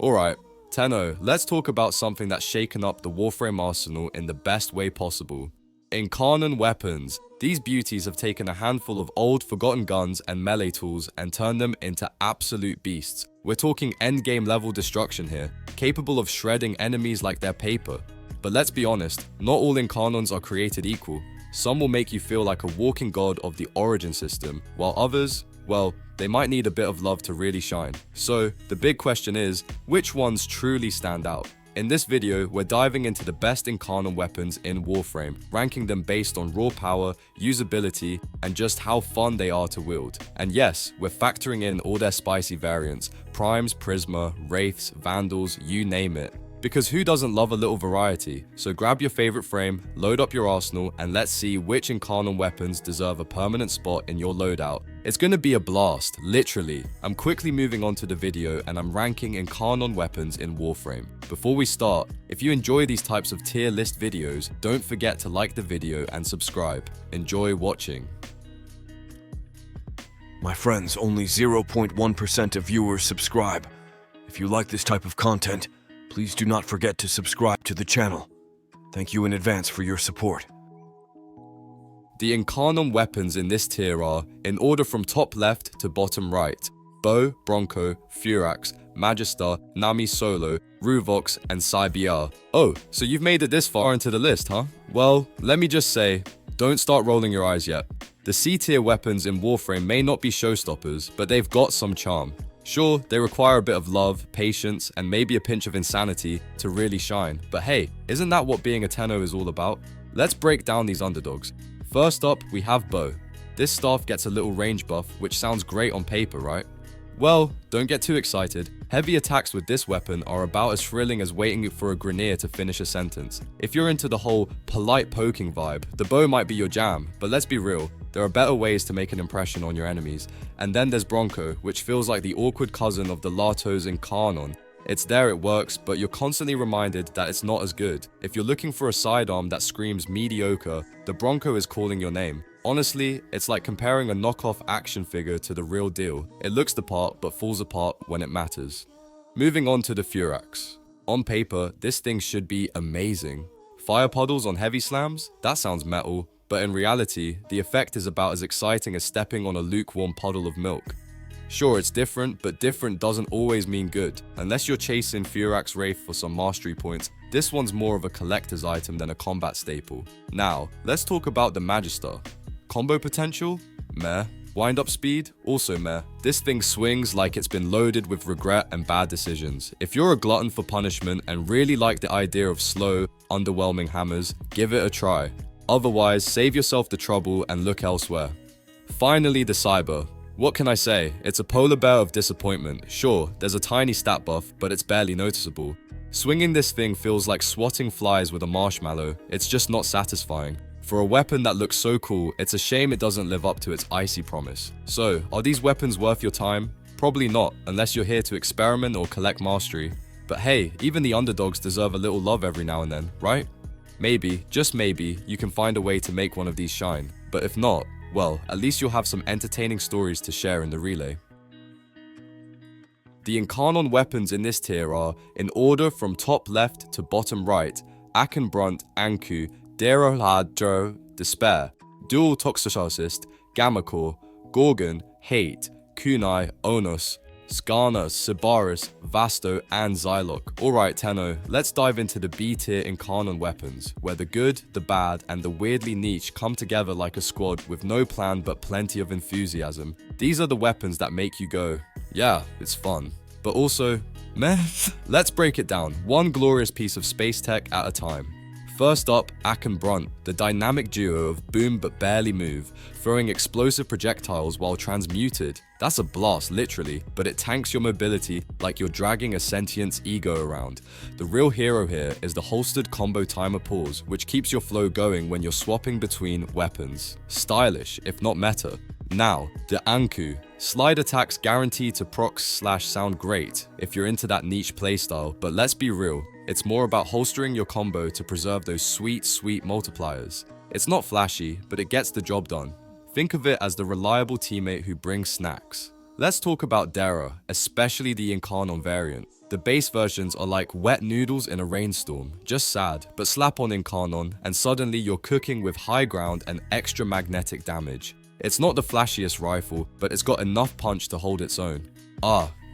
Alright, Tenno, let's talk about something that's shaken up the Warframe arsenal in the best way possible. Incarnon weapons. These beauties have taken a handful of old, forgotten guns and melee tools and turned them into absolute beasts. We're talking endgame level destruction here, capable of shredding enemies like they're paper. But let's be honest, not all Incarnons are created equal. Some will make you feel like a walking god of the origin system, while others, well, they might need a bit of love to really shine. So, the big question is, which ones truly stand out? In this video, we're diving into the best Incarnon weapons in Warframe, ranking them based on raw power, usability, and just how fun they are to wield. And yes, we're factoring in all their spicy variants, primes, prisma, wraiths, vandals, you name it. Because who doesn't love a little variety? So grab your favorite frame, load up your arsenal, and let's see which Incarnon weapons deserve a permanent spot in your loadout. It's gonna be a blast, literally. I'm quickly moving on to the video and I'm ranking Incarnon weapons in Warframe. Before we start, if you enjoy these types of tier list videos, don't forget to like the video and subscribe. Enjoy watching. My friends, only 0.1% of viewers subscribe. If you like this type of content, please do not forget to subscribe to the channel. Thank you in advance for your support. The Incarnon weapons in this tier are, in order from top left to bottom right: Bow, Bronco, Furax, Magister, Nami Solo, Ruvox, and Cybiar. Oh, so you've made it this far into the list, huh? Well, let me just say, don't start rolling your eyes yet. The C tier weapons in Warframe may not be showstoppers, but they've got some charm. Sure, they require a bit of love, patience, and maybe a pinch of insanity to really shine, but hey, isn't that what being a Tenno is all about? Let's break down these underdogs. First up, we have Bow. This staff gets a little range buff, which sounds great on paper, right? Well, don't get too excited. Heavy attacks with this weapon are about as thrilling as waiting for a Grineer to finish a sentence. If you're into the whole polite poking vibe, the bow might be your jam, but let's be real, there are better ways to make an impression on your enemies. And then there's Bronco, which feels like the awkward cousin of the Lato's Incarnon. It's there, it works, but you're constantly reminded that it's not as good. If you're looking for a sidearm that screams mediocre, the Bronco is calling your name. Honestly, it's like comparing a knockoff action figure to the real deal. It looks the part, but falls apart when it matters. Moving on to the Furax. On paper, this thing should be amazing. Fire puddles on heavy slams? That sounds metal, but in reality, the effect is about as exciting as stepping on a lukewarm puddle of milk. Sure, it's different, but different doesn't always mean good. Unless you're chasing Furax Wraith for some mastery points, this one's more of a collector's item than a combat staple. Now, let's talk about the Magister. Combo potential? Meh. Wind up speed? Also meh. This thing swings like it's been loaded with regret and bad decisions. If you're a glutton for punishment and really like the idea of slow, underwhelming hammers, give it a try. Otherwise, save yourself the trouble and look elsewhere. Finally, the Cyber. What can I say? It's a polar bear of disappointment. Sure, there's a tiny stat buff, but it's barely noticeable. Swinging this thing feels like swatting flies with a marshmallow. It's just not satisfying. For a weapon that looks so cool, it's a shame it doesn't live up to its icy promise. So, are these weapons worth your time? Probably not, unless you're here to experiment or collect mastery. But hey, even the underdogs deserve a little love every now and then, right? Maybe, just maybe, you can find a way to make one of these shine. But if not, well, at least you'll have some entertaining stories to share in the relay. The Incarnon weapons in this tier are, in order from top left to bottom right: Akenbrunt, Anku, Derohadro, Despair, Dual Toxicosist, Gammacore, Gorgon, Hate, Kunai, Onus, Skarna, Sibaris, Vasto, and Xylok. Alright Tenno, let's dive into the B tier Incarnon weapons, where the good, the bad, and the weirdly niche come together like a squad with no plan but plenty of enthusiasm. These are the weapons that make you go, yeah, it's fun. But also, meh? Let's break it down, one glorious piece of space tech at a time. First up, Akenbrunt, the dynamic duo of boom but barely move, throwing explosive projectiles while transmuted. That's a blast, literally, but it tanks your mobility like you're dragging a sentient ego around. The real hero here is the holstered combo timer pause, which keeps your flow going when you're swapping between weapons. Stylish, if not meta. Now, the Anku. Slide attacks guaranteed to proc/sound great if you're into that niche playstyle, but let's be real, it's more about holstering your combo to preserve those sweet multipliers. It's not flashy, but it gets the job done. Think of it as the reliable teammate who brings snacks. Let's talk about Dara, especially the Incarnon variant. The base versions are like wet noodles in a rainstorm, just sad, but slap on Incarnon and suddenly you're cooking with high ground and extra magnetic damage. It's not the flashiest rifle, but it's got enough punch to hold its own.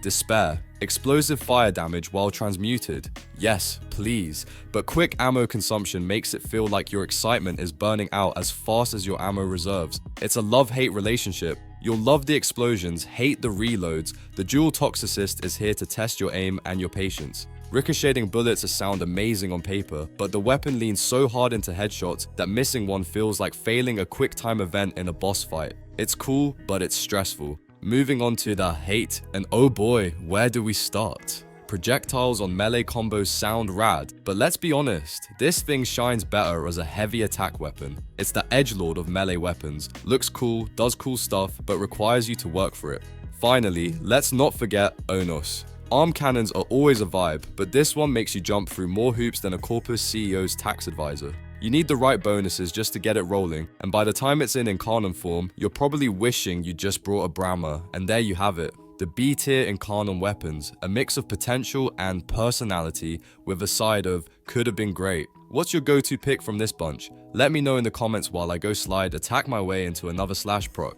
Despair. Explosive fire damage while transmuted. Yes, please. But quick ammo consumption makes it feel like your excitement is burning out as fast as your ammo reserves. It's a love-hate relationship. You'll love the explosions, hate the reloads. The dual toxicist is here to test your aim and your patience. Ricocheting bullets sound amazing on paper, but the weapon leans so hard into headshots that missing one feels like failing a quick time event in a boss fight. It's cool, but it's stressful. Moving on to the hate, and oh boy, where do we start? Projectiles on melee combos sound rad, but let's be honest, this thing shines better as a heavy attack weapon. It's the edgelord of melee weapons, looks cool, does cool stuff, but requires you to work for it. Finally, let's not forget Onos. Arm cannons are always a vibe, but this one makes you jump through more hoops than a corporate CEO's tax advisor. You need the right bonuses just to get it rolling, and by the time it's in Incarnon form, you're probably wishing you just brought a Brahma, and there you have it. The B-tier Incarnon weapons, a mix of potential and personality with a side of could have been great. What's your go-to pick from this bunch? Let me know in the comments while I go slide attack my way into another slash proc.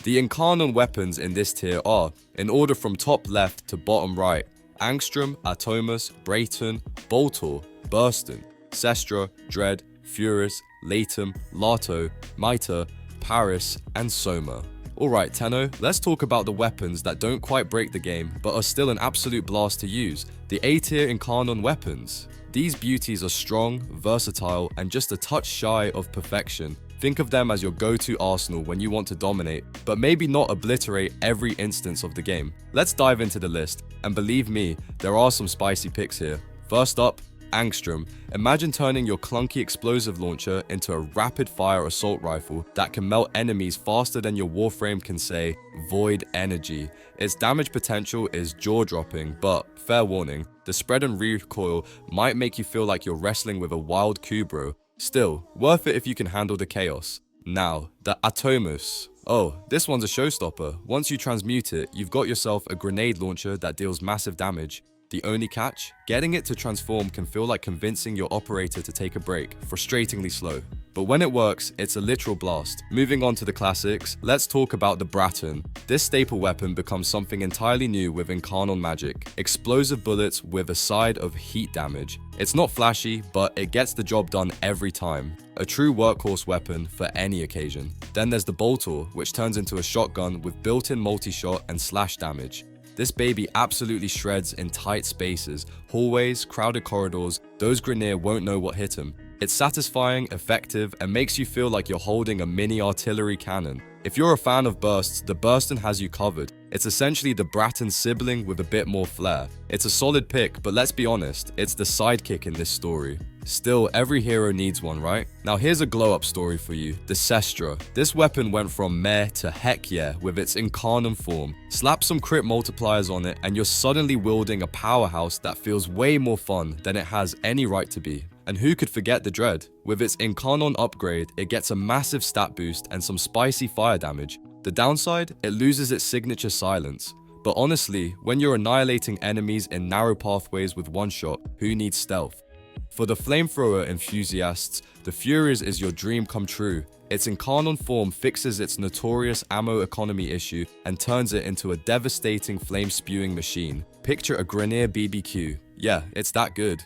The Incarnon weapons in this tier are, in order from top left to bottom right, Angstrom, Atomus, Brayton, Boltor, Burston, Sestra, Dread, Furus, Latum, Lato, Mitre, Paris, and Soma. Alright Tenno, let's talk about the weapons that don't quite break the game, but are still an absolute blast to use, the A-tier Incarnon weapons. These beauties are strong, versatile, and just a touch shy of perfection. Think of them as your go-to arsenal when you want to dominate, but maybe not obliterate every instance of the game. Let's dive into the list, and believe me, there are some spicy picks here. First up, Angstrom. Imagine turning your clunky explosive launcher into a rapid-fire assault rifle that can melt enemies faster than your Warframe can say, void energy. Its damage potential is jaw-dropping, but fair warning, the spread and recoil might make you feel like you're wrestling with a wild Kubro. Still, worth it if you can handle the chaos. Now, the Atomus. Oh, this one's a showstopper. Once you transmute it, you've got yourself a grenade launcher that deals massive damage. The only catch? Getting it to transform can feel like convincing your operator to take a break, frustratingly slow. But when it works, it's a literal blast. Moving on to the classics, let's talk about the Braton. This staple weapon becomes something entirely new with Incarnon magic. Explosive bullets with a side of heat damage. It's not flashy, but it gets the job done every time. A true workhorse weapon for any occasion. Then there's the Boltor, which turns into a shotgun with built-in multi-shot and slash damage. This baby absolutely shreds in tight spaces, hallways, crowded corridors. Those Grineer won't know what hit them. It's satisfying, effective, and makes you feel like you're holding a mini artillery cannon. If you're a fan of bursts, the Burston has you covered. It's essentially the Braton sibling with a bit more flair. It's a solid pick, but let's be honest, it's the sidekick in this story. Still, every hero needs one, right? Now here's a glow-up story for you, the Sestra. This weapon went from meh to heck yeah with its Incarnon form. Slap some crit multipliers on it and you're suddenly wielding a powerhouse that feels way more fun than it has any right to be. And who could forget the Dread? With its Incarnon upgrade, it gets a massive stat boost and some spicy fire damage. The downside? It loses its signature silence. But honestly, when you're annihilating enemies in narrow pathways with one shot, who needs stealth? For the flamethrower enthusiasts, the Furious is your dream come true. Its Incarnon form fixes its notorious ammo economy issue and turns it into a devastating flame-spewing machine. Picture a Grineer BBQ. Yeah, it's that good.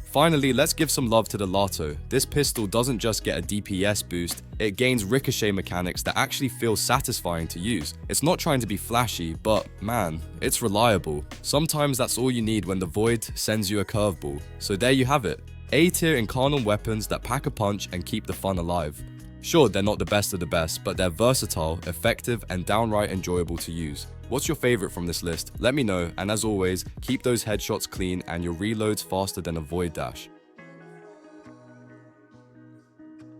Finally, let's give some love to the Lato. This pistol doesn't just get a DPS boost, it gains ricochet mechanics that actually feel satisfying to use. It's not trying to be flashy, but man, it's reliable. Sometimes that's all you need when the Void sends you a curveball. So there you have it. A-tier Incarnon weapons that pack a punch and keep the fun alive. Sure, they're not the best of the best, but they're versatile, effective, and downright enjoyable to use. What's your favorite from this list? Let me know, and as always, keep those headshots clean and your reloads faster than a Void dash.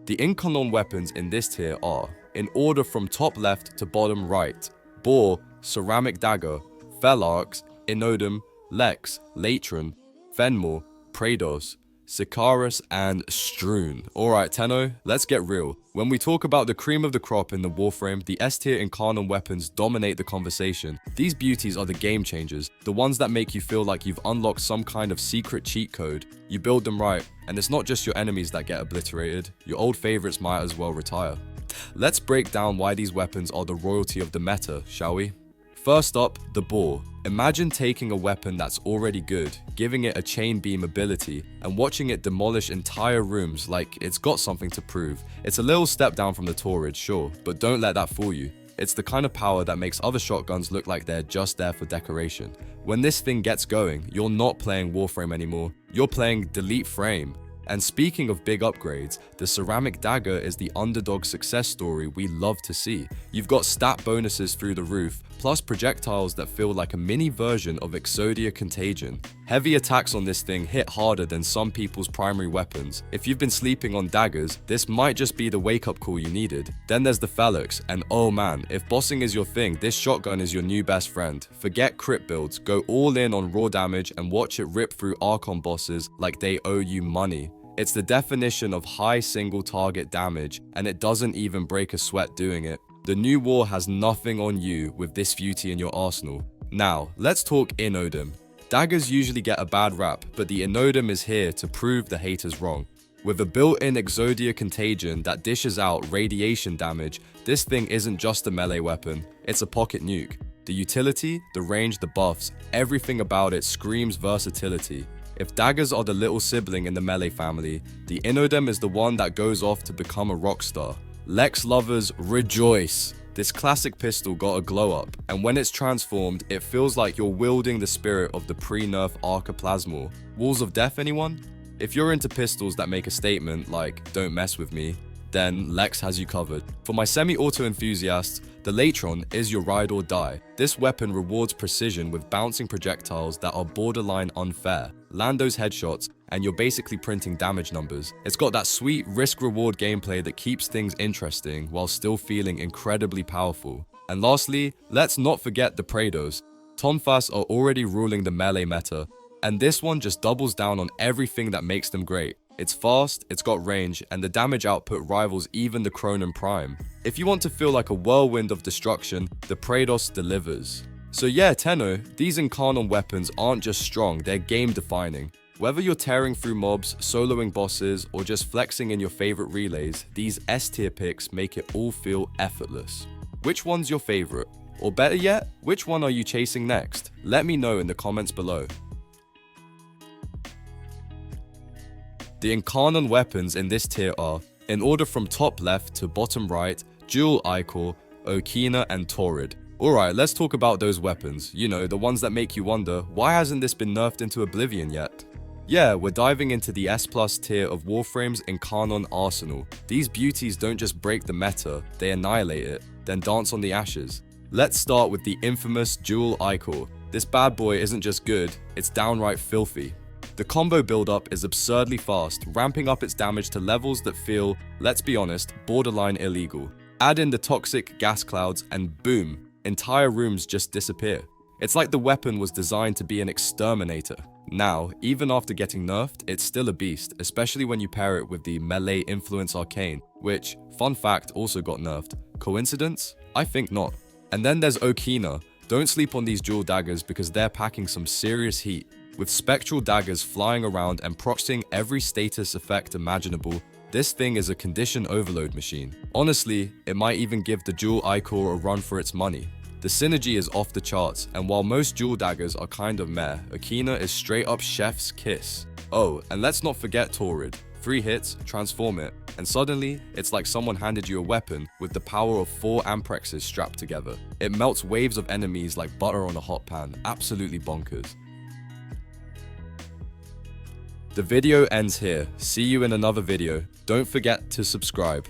The Incarnon weapons in this tier are, in order from top left to bottom right, Boar, Ceramic Dagger, Felarx, Inodum, Lex, Latron, Fenmore, Praedos, Sikaris, and Strewn. Alright Tenno, let's get real. When we talk about the cream of the crop in the Warframe, the S-tier Incarnon weapons dominate the conversation. These beauties are the game changers, the ones that make you feel like you've unlocked some kind of secret cheat code. You build them right, and it's not just your enemies that get obliterated, your old favorites might as well retire. Let's break down why these weapons are the royalty of the meta, shall we? First up, the Boar. Imagine taking a weapon that's already good, giving it a chain beam ability, and watching it demolish entire rooms like it's got something to prove. It's a little step down from the Torrid, sure, but don't let that fool you. It's the kind of power that makes other shotguns look like they're just there for decoration. When this thing gets going, you're not playing Warframe anymore, you're playing Delete Frame. And speaking of big upgrades, the Ceramic Dagger is the underdog success story we love to see. You've got stat bonuses through the roof, plus projectiles that feel like a mini version of Exodia Contagion. Heavy attacks on this thing hit harder than some people's primary weapons. If you've been sleeping on daggers, this might just be the wake-up call you needed. Then there's the Phalanx, and oh man, if bossing is your thing, this shotgun is your new best friend. Forget crit builds, go all in on raw damage and watch it rip through Archon bosses like they owe you money. It's the definition of high single target damage, and it doesn't even break a sweat doing it. The new war has nothing on you with this beauty in your arsenal. Now, let's talk Inodem. Daggers usually get a bad rap, but the Inodem is here to prove the haters wrong. With a built-in Exodia Contagion that dishes out radiation damage, this thing isn't just a melee weapon, it's a pocket nuke. The utility, the range, the buffs, everything about it screams versatility. If daggers are the little sibling in the melee family, the Inodem is the one that goes off to become a rock star. Lex lovers, rejoice! This classic pistol got a glow up, and when it's transformed, it feels like you're wielding the spirit of the pre-nerf Archiplasmal. Walls of Death, anyone? If you're into pistols that make a statement like, don't mess with me, then Lex has you covered. For my semi-auto enthusiasts, the Latron is your ride or die. This weapon rewards precision with bouncing projectiles that are borderline unfair. Land those headshots, and you're basically printing damage numbers. It's got that sweet risk-reward gameplay that keeps things interesting while still feeling incredibly powerful. And lastly, let's not forget the Praedos. Tonfas are already ruling the melee meta, and this one just doubles down on everything that makes them great. It's fast, it's got range, and the damage output rivals even the Cronin Prime. If you want to feel like a whirlwind of destruction, the Praedos delivers. So yeah, Tenno, these Incarnon weapons aren't just strong, they're game-defining. Whether you're tearing through mobs, soloing bosses, or just flexing in your favorite relays, these S-tier picks make it all feel effortless. Which one's your favorite? Or better yet, which one are you chasing next? Let me know in the comments below. The Incarnon weapons in this tier are, in order from top left to bottom right, Jewel Ichor, Okina, and Torrid. Alright, let's talk about those weapons, you know, the ones that make you wonder, why hasn't this been nerfed into oblivion yet? Yeah, we're diving into the S+ tier of Warframe's Incarnon arsenal. These beauties don't just break the meta, they annihilate it, then dance on the ashes. Let's start with the infamous Jewel Ichor. This bad boy isn't just good, it's downright filthy. The combo build-up is absurdly fast, ramping up its damage to levels that feel, let's be honest, borderline illegal. Add in the toxic gas clouds and boom, entire rooms just disappear. It's like the weapon was designed to be an exterminator. Now, even after getting nerfed, it's still a beast, especially when you pair it with the melee influence arcane, which, fun fact, also got nerfed. Coincidence? I think not. And then there's Okina. Don't sleep on these dual daggers because they're packing some serious heat. With spectral daggers flying around and proxying every status effect imaginable, this thing is a condition overload machine. Honestly, it might even give the Jewel Ichor a run for its money. The synergy is off the charts, and while most dual daggers are kind of meh, Okina is straight up chef's kiss. Oh, and let's not forget Torrid. 3 hits, transform it, and suddenly, it's like someone handed you a weapon with the power of 4 Amprexes strapped together. It melts waves of enemies like butter on a hot pan, absolutely bonkers. The video ends here. See you in another video. Don't forget to subscribe.